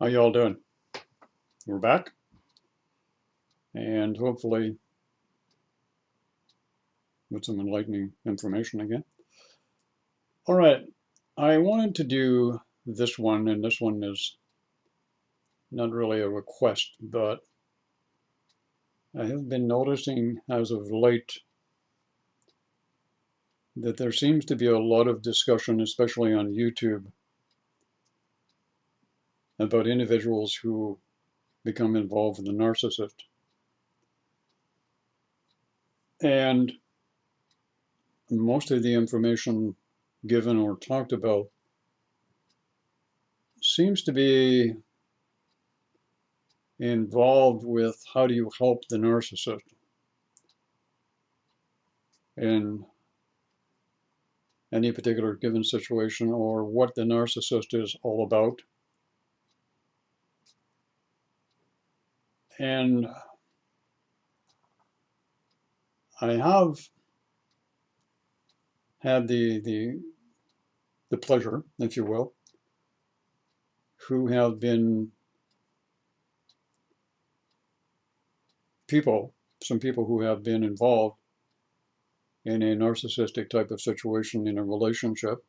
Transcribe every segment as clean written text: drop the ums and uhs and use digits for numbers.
How y'all doing? We're back, and hopefully with some enlightening information again. All right, I wanted to do this one, and this one is not really a request, but I have been noticing as of late that there seems to be a lot of discussion, especially on YouTube, about individuals who become involved with the narcissist. And most of the information given or talked about seems to be involved with how do you help the narcissist in any particular given situation, or what the narcissist is all about. And I have had the pleasure, if you will, who have been some people who have been involved in a narcissistic type of situation in a relationship,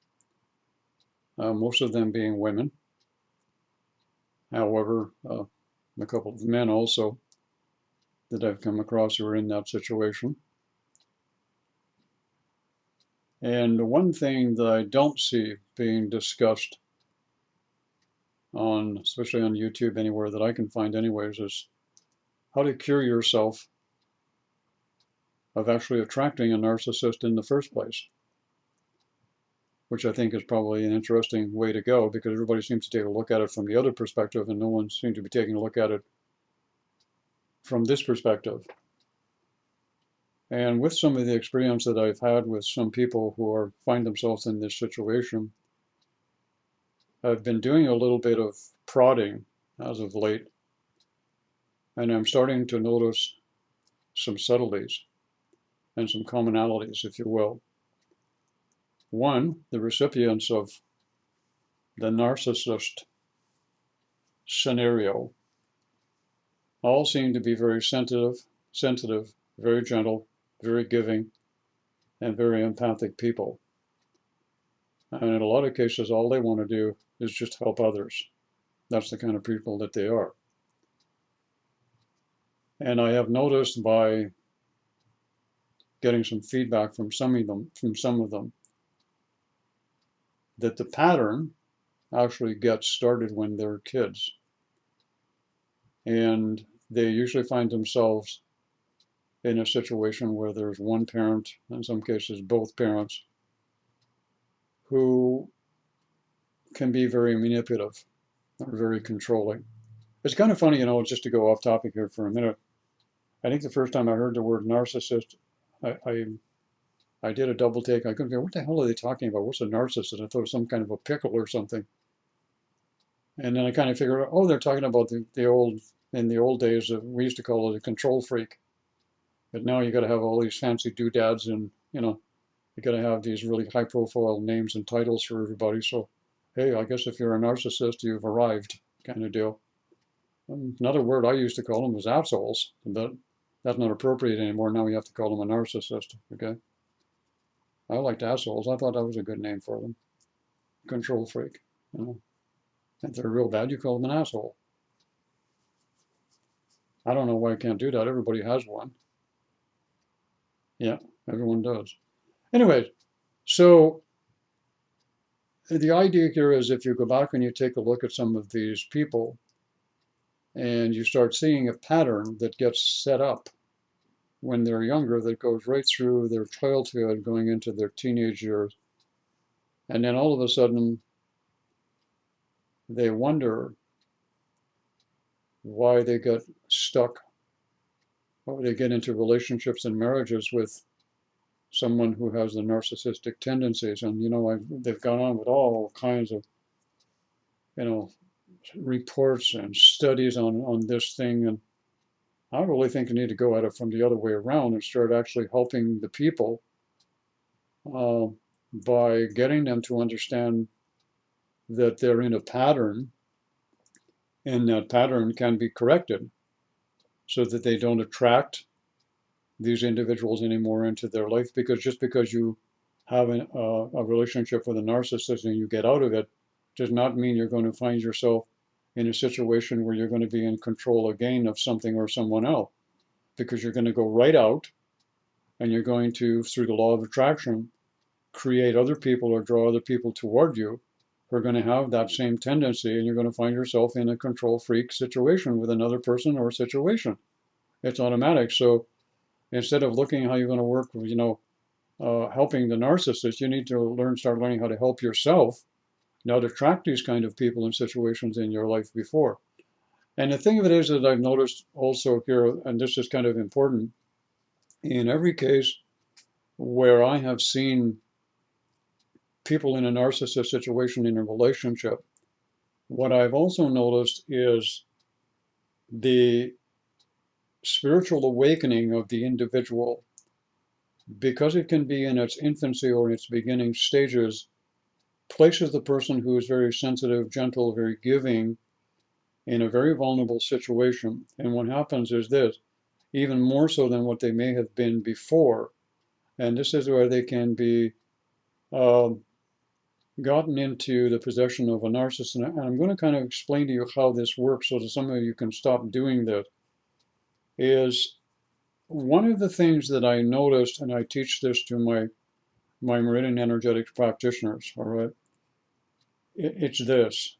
most of them being women. However, a couple of men also that I've come across who are in that situation. And the one thing that I don't see being discussed on, especially on YouTube, anywhere that I can find anyways, is how to cure yourself of actually attracting a narcissist in the first place, which I think is probably an interesting way to go, because everybody seems to take a look at it from the other perspective and no one seems to be taking a look at it from this perspective. And with some of the experience that I've had with some people who find themselves in this situation, I've been doing a little bit of prodding as of late, and I'm starting to notice some subtleties and some commonalities, if you will. One, the recipients of the narcissist scenario all seem to be very sensitive, very gentle, very giving, and very empathic people. And in a lot of cases, all they want to do is just help others. That's the kind of people that they are. And I have noticed by getting some feedback from some of them, that the pattern actually gets started when they're kids. And they usually find themselves in a situation where there's one parent, in some cases both parents, who can be very manipulative or very controlling. It's kind of funny, just to go off topic here for a minute. I think the first time I heard the word narcissist, I did a double take. I couldn't figure, what the hell are they talking about? What's a narcissist? I thought it was some kind of a pickle or something. And then I kind of figured out, oh, they're talking about in the old days, we used to call it a control freak. But now you got to have all these fancy doodads, and you got to have these really high-profile names and titles for everybody. So, hey, I guess if you're a narcissist, you've arrived, kind of deal. Another word I used to call them was assholes, but that's not appropriate anymore. Now we have to call them a narcissist. Okay. I liked assholes. I thought that was a good name for them. Control freak. If they're real bad, you call them an asshole. I don't know why I can't do that. Everybody has one. Yeah, everyone does. Anyway, so the idea here is, if you go back and you take a look at some of these people and you start seeing a pattern that gets set up when they're younger, that goes right through their childhood going into their teenage years, and then all of a sudden they wonder why they get stuck, or they get into relationships and marriages with someone who has the narcissistic tendencies. And they've gone on with all kinds of reports and studies on this thing, and I really think you need to go at it from the other way around and start actually helping the people by getting them to understand that they're in a pattern And that pattern can be corrected so that they don't attract these individuals anymore into their life, because just because you have a relationship with a narcissist and you get out of it does not mean you're going to find yourself in a situation where you're going to be in control again of something or someone else, because you're going to go right out and you're going to, through the law of attraction, create other people or draw other people toward you who are going to have that same tendency, and you're going to find yourself in a control freak situation with another person or situation. It's automatic. So instead of looking how you're going to work with, helping the narcissist, you need to start learning how to help yourself not attract these kind of people and situations in your life before. And the thing of it is that I've noticed also here, and this is kind of important, in every case where I have seen people in a narcissist situation in a relationship, what I've also noticed is the spiritual awakening of the individual, because it can be in its infancy or in its beginning stages, places the person who is very sensitive, gentle, very giving in a very vulnerable situation. And what happens is this, even more so than what they may have been before. And this is where they can be gotten into the possession of a narcissist. And I'm going to kind of explain to you how this works so that some of you can stop doing this. Is one of the things that I noticed, and I teach this to my meridian energetics practitioners, all right? It's this.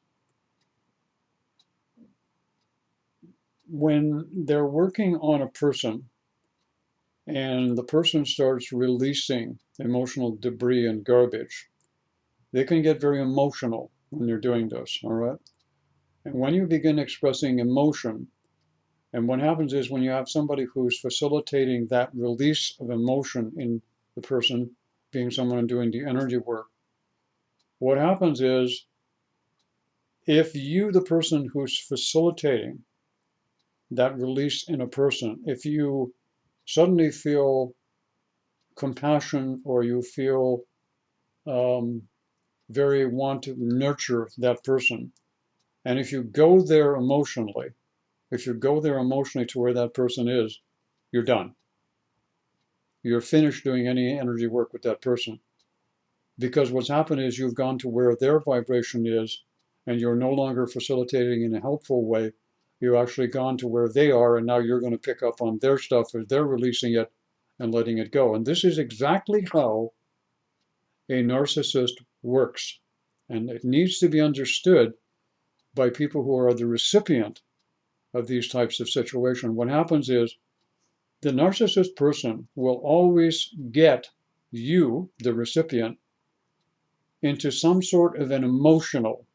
When they're working on a person and the person starts releasing emotional debris and garbage, they can get very emotional when you're doing this, all right? And when you begin expressing emotion, and what happens is when you have somebody who's facilitating that release of emotion in the person, being someone doing the energy work, what happens is if you, the person who's facilitating that release in a person, if you suddenly feel compassion or you feel very want to nurture that person, and if you go there emotionally, to where that person is, you're done. You're finished doing any energy work with that person. Because what's happened is you've gone to where their vibration is, and you're no longer facilitating in a helpful way. You've actually gone to where they are, and now you're going to pick up on their stuff as they're releasing it and letting it go. And this is exactly how a narcissist works. And it needs to be understood by people who are the recipient of these types of situations. What happens is the narcissist person will always get you, the recipient, into some sort of an emotional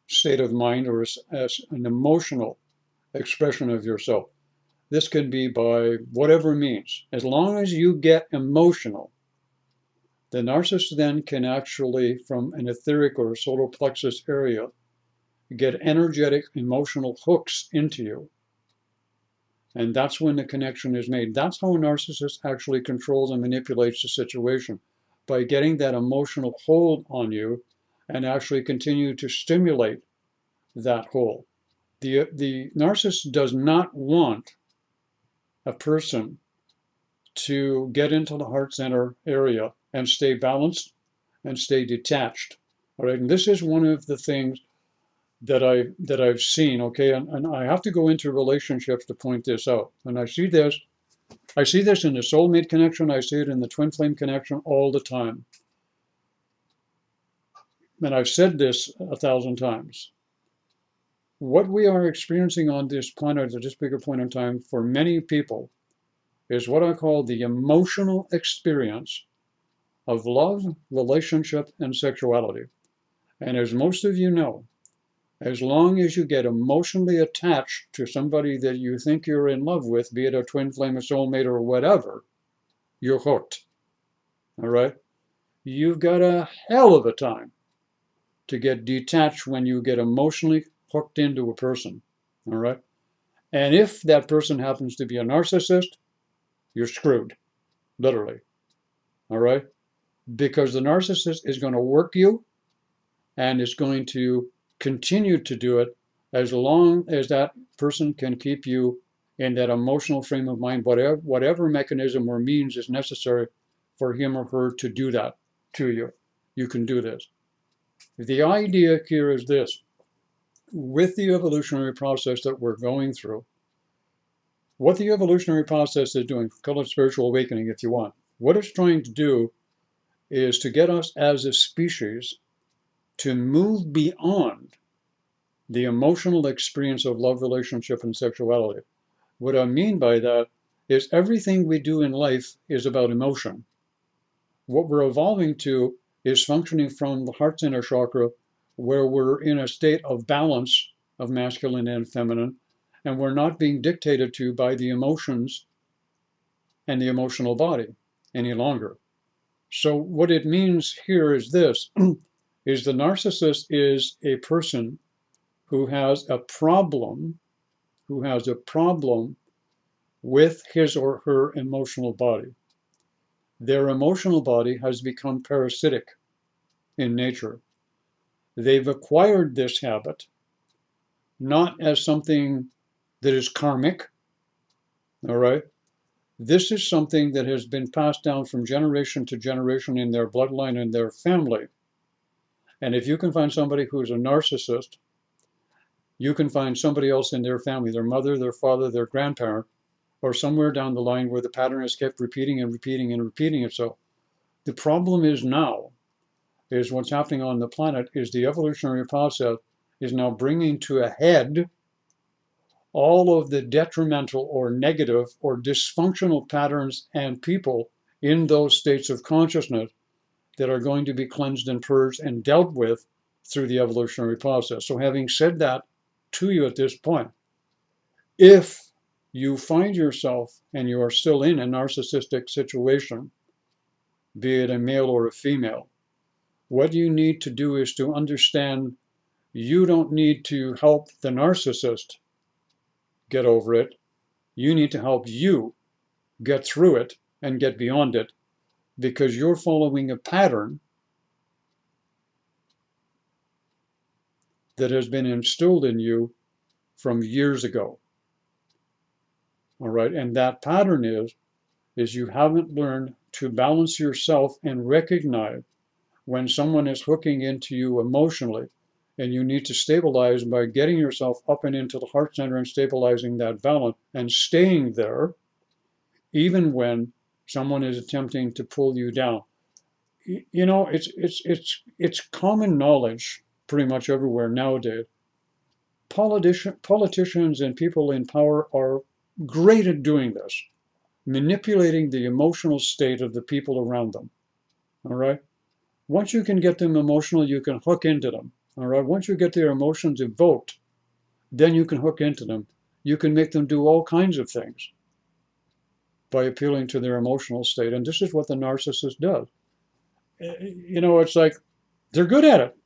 state of mind or as an emotional expression of yourself. This can be by whatever means. As long as you get emotional, the narcissist then can actually, from an etheric or solar plexus area, get energetic emotional hooks into you. And that's when the connection is made. That's how a narcissist actually controls and manipulates the situation, by getting that emotional hold on you and actually continue to stimulate that hold. The narcissist does not want a person to get into the heart center area and stay balanced and stay detached. All right, and this is one of the things that I've seen. Okay, and I have to go into relationships to point this out. And I see this in the soulmate connection. I see it in the twin flame connection all the time. And I've said this 1,000 times. What we are experiencing on this planet at this bigger point in time for many people is what I call the emotional experience of love, relationship, and sexuality. And as most of you know, as long as you get emotionally attached to somebody that you think you're in love with, be it a twin flame, a soulmate, or whatever, you're hooked. All right? You've got a hell of a time to get detached when you get emotionally hooked into a person. All right? And if that person happens to be a narcissist, you're screwed, literally. All right? Because the narcissist is going to work you and is going to continue to do it as long as that person can keep you in that emotional frame of mind, whatever mechanism or means is necessary for him or her to do that to you, you can do this. The idea here is this: with the evolutionary process that we're going through, what the evolutionary process is doing, call it spiritual awakening if you want, what it's trying to do is to get us as a species to move beyond the emotional experience of love, relationship, and sexuality. What I mean by that is everything we do in life is about emotion. What we're evolving to is functioning from the heart center chakra, where we're in a state of balance of masculine and feminine, and we're not being dictated to by the emotions and the emotional body any longer. So what it means here is this, is the narcissist is a person who has a problem, with his or her emotional body. Their emotional body has become parasitic in nature. They've acquired this habit not as something that is karmic, all right? This is something that has been passed down from generation to generation in their bloodline and their family. And if you can find somebody who is a narcissist, you can find somebody else in their family, their mother, their father, their grandparent, or somewhere down the line where the pattern has kept repeating and repeating and repeating itself. The problem is now, is what's happening on the planet is the evolutionary process is now bringing to a head all of the detrimental or negative or dysfunctional patterns and people in those states of consciousness that are going to be cleansed and purged and dealt with through the evolutionary process. So having said that to you at this point, if you find yourself and you are still in a narcissistic situation, be it a male or a female, what you need to do is to understand you don't need to help the narcissist get over it. You need to help you get through it and get beyond it, because you're following a pattern that has been instilled in you from years ago. All right, and that pattern is you haven't learned to balance yourself and recognize when someone is hooking into you emotionally, and you need to stabilize by getting yourself up and into the heart center and stabilizing that balance and staying there, even when someone is attempting to pull you down. You know, it's common knowledge pretty much everywhere nowadays. Politicians and people in power are great at doing this, manipulating the emotional state of the people around them. All right. Once you can get them emotional, you can hook into them. All right. Once you get their emotions evoked, then you can hook into them. You can make them do all kinds of things by appealing to their emotional state. And this is what the narcissist does. You know, it's like they're good at it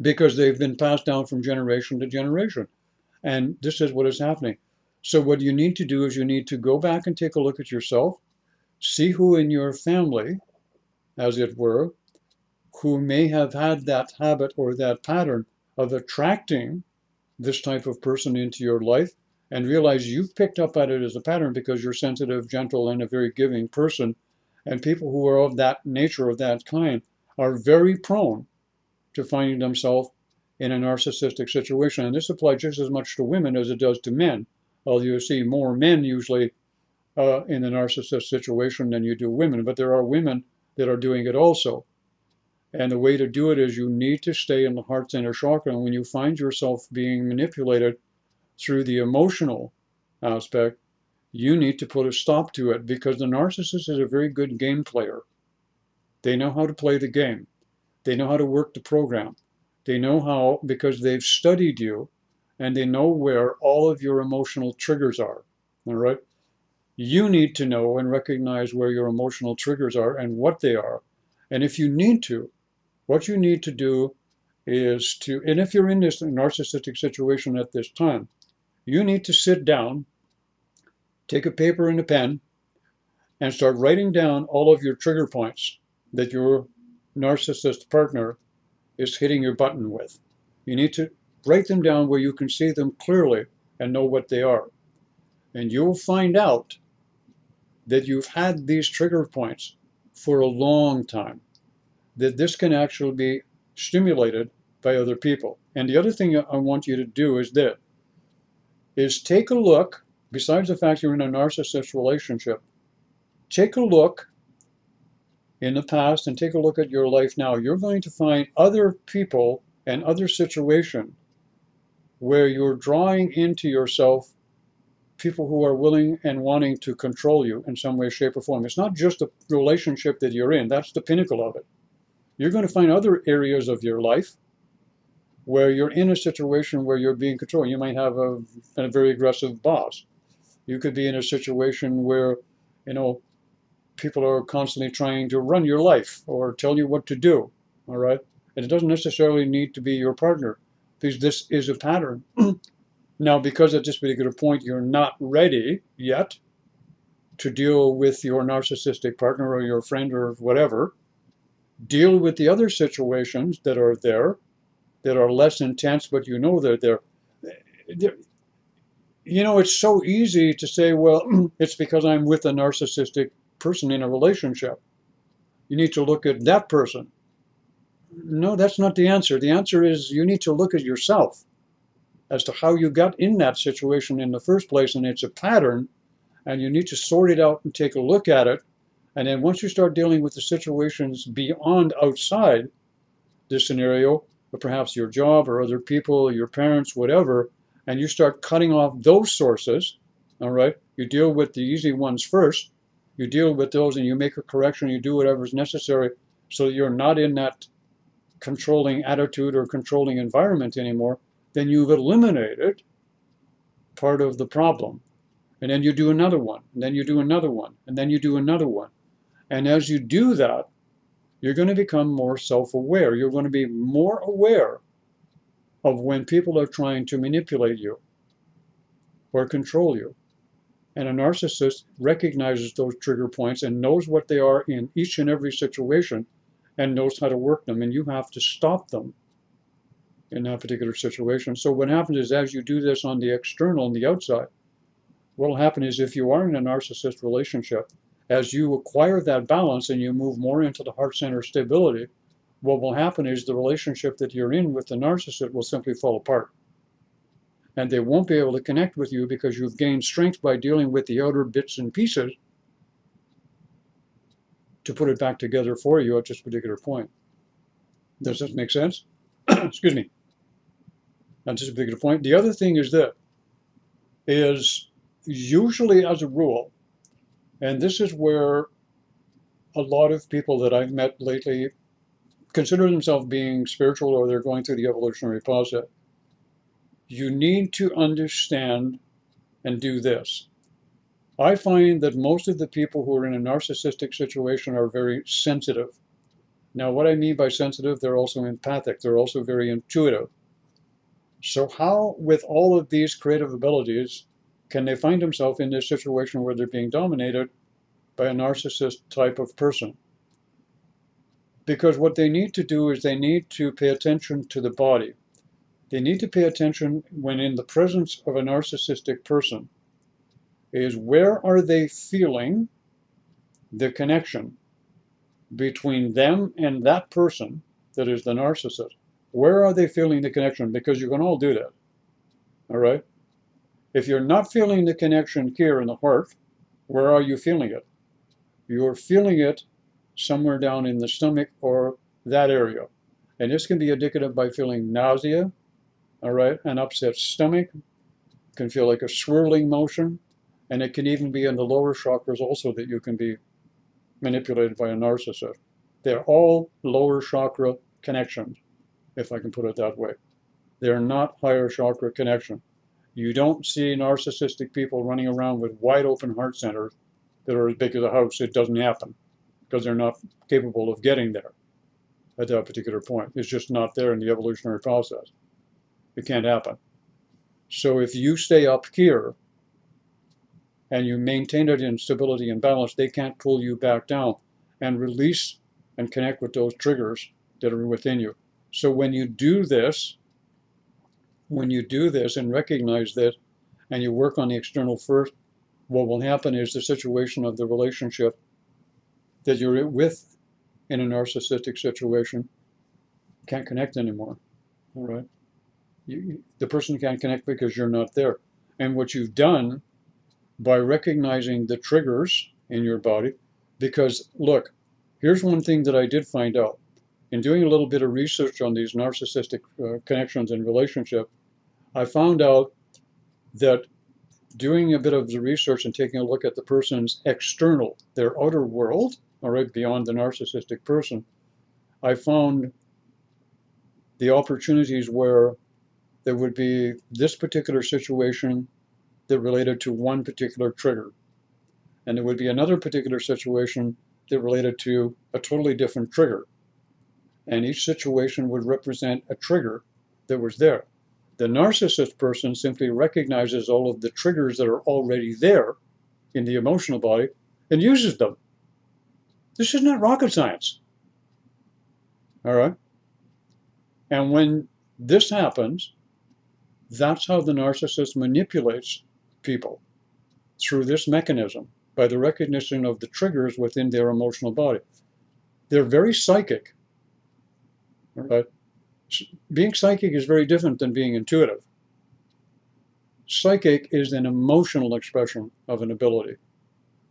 because they've been passed down from generation to generation. And this is what is happening. So what you need to do is you need to go back and take a look at yourself, see who in your family, as it were, who may have had that habit or that pattern of attracting this type of person into your life, and realize you've picked up at it as a pattern because you're sensitive, gentle, and a very giving person. And people who are of that nature, of that kind, are very prone to finding themselves in a narcissistic situation. And this applies just as much to women as it does to men. Although you see more men usually in the narcissist situation than you do women, but there are women that are doing it also. And the way to do it is you need to stay in the heart center chakra. And when you find yourself being manipulated through the emotional aspect, you need to put a stop to it, because the narcissist is a very good game player. They know how to play the game. They know how to work the program. They know how, because they've studied you and they know where all of your emotional triggers are. All right. You need to know and recognize where your emotional triggers are and what they are. And if you need to, what you need to do is to, and if you're in this narcissistic situation at this time, you need to sit down, take a paper and a pen, and start writing down all of your trigger points that your narcissist partner is hitting your button with. You need to Write them down where you can see them clearly and know what they are. And you'll find out that you've had these trigger points for a long time, that this can actually be stimulated by other people. And the other thing I want you to do is this, is take a look, besides the fact you're in a narcissist relationship, take a look in the past and take a look at your life now. You're going to find other people and other situations where you're drawing into yourself people who are willing and wanting to control you in some way, shape, or form. It's not just the relationship that you're in. That's the pinnacle of it. You're going to find other areas of your life where you're in a situation where you're being controlled. You might have a very aggressive boss. You could be in a situation where, people are constantly trying to run your life or tell you what to do, all right? And it doesn't necessarily need to be your partner, because this is a pattern. Now, because at this particular point you're not ready yet to deal with your narcissistic partner or your friend or whatever, deal with the other situations that are there, that are less intense, but you know they're there. It's so easy to say, well, it's because I'm with a narcissistic person in a relationship. You need to look at that person. No, that's not the answer. The answer is you need to look at yourself as to how you got in that situation in the first place, and it's a pattern, and you need to sort it out and take a look at it. And then once you start dealing with the situations beyond outside this scenario, or perhaps your job or other people, your parents, whatever, and you start cutting off those sources, all right? You deal with the easy ones first. You deal with those and you make a correction, you do whatever is necessary so that you're not in that controlling attitude or controlling environment anymore, then you've eliminated part of the problem. And then you do another one, and then you do another one, and then you do another one. And as you do that, you're going to become more self-aware. You're going to be more aware of when people are trying to manipulate you or control you. And a narcissist recognizes those trigger points and knows what they are in each and every situation and knows how to work them. And you have to stop them in that particular situation. So what happens is, as you do this on the external and the outside, what will happen is, if you are in a narcissist relationship, as you acquire that balance and you move more into the heart center stability, what will happen is the relationship that you're in with the narcissist will simply fall apart. And they won't be able to connect with you because you've gained strength by dealing with the outer bits and pieces to put it back together for you at this particular point. Does this make sense? Excuse me. At this particular point. The other thing is that is usually, as a rule, and this is where a lot of people that I've met lately consider themselves being spiritual, or they're going through the evolutionary process. You need to understand and do this. I find that most of the people who are in a narcissistic situation are very sensitive. Now, what I mean by sensitive, they're also empathic. They're also very intuitive. So how, with all of these creative abilities, can they find themselves in this situation where they're being dominated by a narcissist type of person? Because what they need to do is they need to pay attention to the body. They need to pay attention when in the presence of a narcissistic person, is where are they feeling the connection between them and that person that is the narcissist. Where are they feeling the connection? Because you can all do that, all right? If you're not feeling the connection here in the heart, where are you feeling it? You're feeling it somewhere down in the stomach or that area. And this can be indicative by feeling nausea, all right, an upset stomach, can feel like a swirling motion, and it can even be in the lower chakras also that you can be manipulated by a narcissist. They're all lower chakra connections, if I can put it that way. They're not higher chakra connection. You don't see narcissistic people running around with wide open heart centers that are as big as a house. It doesn't happen because they're not capable of getting there at that particular point. It's just not there in the evolutionary process. It can't happen. So if you stay up here and you maintain it in stability and balance, they can't pull you back down and release and connect with those triggers that are within you. So when you do this, when you do this and recognize this, and you work on the external first, what will happen is the situation of the relationship that you're with in a narcissistic situation can't connect anymore. All right. The person can't connect because you're not there. And what you've done by recognizing the triggers in your body, because look, here's one thing that I did find out. In doing a little bit of research on these narcissistic connections and relationship, I found out that doing a bit of the research and taking a look at the person's external, their outer world, all right, beyond the narcissistic person, I found the opportunities where there would be this particular situation that related to one particular trigger. And there would be another particular situation that related to a totally different trigger. And each situation would represent a trigger that was there. The narcissist person simply recognizes all of the triggers that are already there in the emotional body and uses them. This is not rocket science. All right? And when this happens, that's how the narcissist manipulates people, through this mechanism, by the recognition of the triggers within their emotional body. They're very psychic. All right? Being psychic is very different than being intuitive. Psychic is an emotional expression of an ability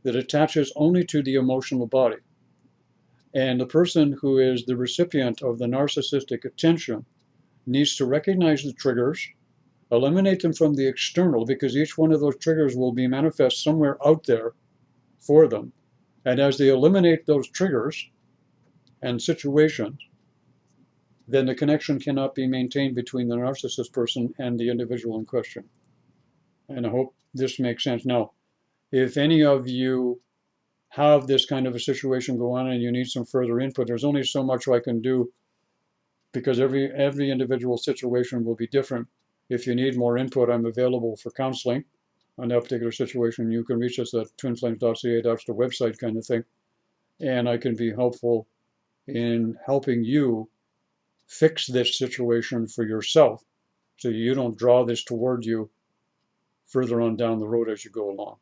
that attaches only to the emotional body. And the person who is the recipient of the narcissistic attention needs to recognize the triggers, eliminate them from the external, because each one of those triggers will be manifest somewhere out there for them. And as they eliminate those triggers and situations, then the connection cannot be maintained between the narcissist person and the individual in question. And I hope this makes sense. Now, if any of you have this kind of a situation go on and you need some further input, there's only so much I can do, because every individual situation will be different. If you need more input, I'm available for counseling on that particular situation. You can reach us at twinflames.ca. That's the website kind of thing. And I can be helpful in helping you fix this situation for yourself so you don't draw this toward you further on down the road as you go along.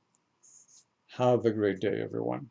Have a great day, everyone.